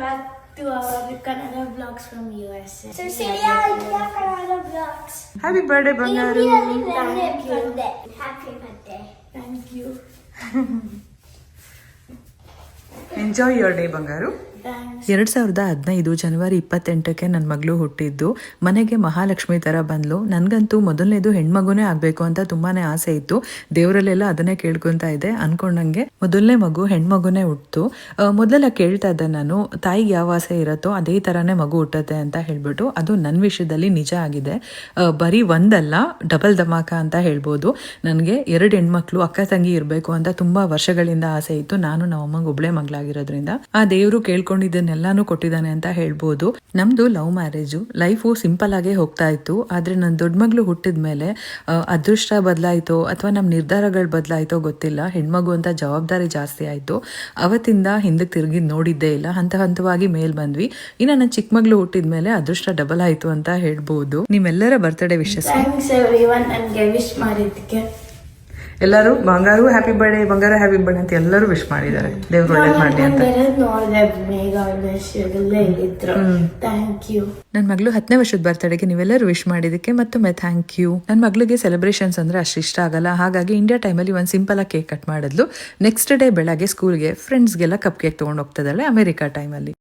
back to our Kannada vlogs from USA. So India Kannada vlogs. Happy birthday, Bangaru. Thank you. Happy birthday. Thank you. Enjoy your day, Bangaru. 2015 ಜನವರಿ 28ಕ್ಕೆ ನನ್ನ ಮಗಳು ಹುಟ್ಟಿದ್ದು. ಮನೆಗೆ ಮಹಾಲಕ್ಷ್ಮಿ ಥರ ಬಂದ್ಲು. ನನಗಂತೂ ಮೊದಲನೇದು ಹೆಣ್ಮಗುನೇ ಆಗಬೇಕು ಅಂತ ತುಂಬಾನೇ ಆಸೆ ಇತ್ತು. ದೇವರಲ್ಲೆಲ್ಲ ಅದನ್ನೇ ಕೇಳ್ಕೊತಾ ಇದ್ದೆ. ಅನ್ಕೊಂಡಂಗೆ ಮೊದಲನೇ ಮಗು ಹೆಣ್ಮಗುನೇ ಹುಟ್ಟಿತು. ಮೊದಲೆಲ್ಲ ಕೇಳ್ತಾ ಇದ್ದೆ ನಾನು, ತಾಯಿಗೆ ಯಾವ ಆಸೆ ಇರುತ್ತೋ ಅದೇ ಥರನೇ ಮಗು ಹುಟ್ಟುತ್ತೆ ಅಂತ ಹೇಳ್ಬಿಟ್ಟು. ಅದು ನನ್ನ ವಿಷಯದಲ್ಲಿ ನಿಜ ಆಗಿದೆ. ಬರೀ ಒಂದಲ್ಲ, ಡಬಲ್ ಧಮಾಕ ಅಂತ ಹೇಳ್ಬೋದು. ನನಗೆ 2 ಹೆಣ್ಮಕ್ಳು ಅಕ್ಕ ತಂಗಿ ಇರಬೇಕು ಅಂತ ತುಂಬಾ ವರ್ಷಗಳಿಂದ ಆಸೆ ಇತ್ತು. ನಾನು ನಮ್ಮ ಅಮ್ಮಂಗೆ ಒಬ್ಳೆ ಮಗಳಾಗಿರೋದ್ರಿಂದ ಆ ದೇವರು ಕೇಳ್ಕೊಂಡಿದ್ದನ್ನೆಲ್ಲಾನು ಕೊಟ್ಟಿದ್ದಾನೆ ಅಂತ ಹೇಳ್ಬೋದು. ನಮ್ದು ಲವ್ ಮ್ಯಾರೇಜು. ಲೈಫು ಸಿಂಪಲ್ ಆಗೇ ಹೋಗ್ತಾ ಇತ್ತು. ಆದ್ರೆ ನನ್ನ ದೊಡ್ಡ ಮಗಳು ಹುಟ್ಟಿದ ಮೇಲೆ ಅದೃಷ್ಟ ಬದಲಾಯಿತೋ ಅಥವಾ ನಮ್ಮ ನಿರ್ಧಾರಗಳು ಬದಲಾಯಿತೋ ಗೊತ್ತಿಲ್ಲ. ಹೆಣ್ಮಗು ಅಂತ ಜವಾಬ್ದಾರಿ ಜಾಸ್ತಿ ಆಯ್ತು. ಅವತ್ತಿಂದ ಹಿಂದಕ್ಕೆ ತಿರುಗಿ ನೋಡಿದ್ದೇ ಇಲ್ಲ. ಹಂತವಾಗಿ ಮೇಲ್ ಬಂದ್ವಿ. ಇನ್ನು ನನ್ನ ಚಿಕ್ಕ ಮಗಳು ಹುಟ್ಟಿದ ಮೇಲೆ ಅದೃಷ್ಟ ಡಬಲ್ ಆಯ್ತು ಅಂತ ಹೇಳ್ಬೋದು. ನಿಮ್ಮೆಲ್ಲರ ಬರ್ತ್ಡೇ ವಿಶಸ್. ನನಗೆ ವಿಶ್ ಮಾಡಿದ್ದಕ್ಕೆ ಎಲ್ಲರೂ ಬಂಗಾರು ಹ್ಯಾಪಿ ಬರ್ಡೇ, ಬಂಗಾರ ಹ್ಯಾಪಿ ಬರ್ಡೇ ಅಂತ ಎಲ್ಲರೂ ವಿಶ್ ಮಾಡಿದ್ದಾರೆ. ದೇವ್ರು ಒಳ್ಳೇದು ಮಾಡಲಿ ಅಂತ. ನನ್ನ ಮಗಳು 10ನೇ ವರ್ಷದ ಬರ್ತಡೆಗೆ ನೀವೆಲ್ಲರೂ ವಿಶ್ ಮಾಡಿದಕ್ಕೆ ಮತ್ತೊಮ್ಮೆ ಥ್ಯಾಂಕ್ ಯು. ನನ್ನ ಮಗಳಿಗೆ ಸೆಲೆಬ್ರೇಷನ್ಸ್ ಅಂದ್ರೆ ಅಷ್ಟು ಇಷ್ಟ ಆಗಲ್ಲ. ಹಾಗಾಗಿ ಇಂಡಿಯಾ ಟೈಮಲ್ಲಿ ಒಂದು ಸಿಂಪಲ್ ಆಗಿ ಕೇಕ್ ಕಟ್ ಮಾಡಿದ್ಲು. ನೆಕ್ಸ್ಟ್ ಡೇ ಬೆಳಗ್ಗೆ ಸ್ಕೂಲ್ಗೆ ಫ್ರೆಂಡ್ಸ್ಗೆಲ್ಲ ಕಪ್ ಕೇಕ್ ತೊಗೊಂಡು ಹೋಗ್ತಿದ್ದಾಳೆ ಅಮೆರಿಕಾ ಟೈಮಲ್ಲಿ.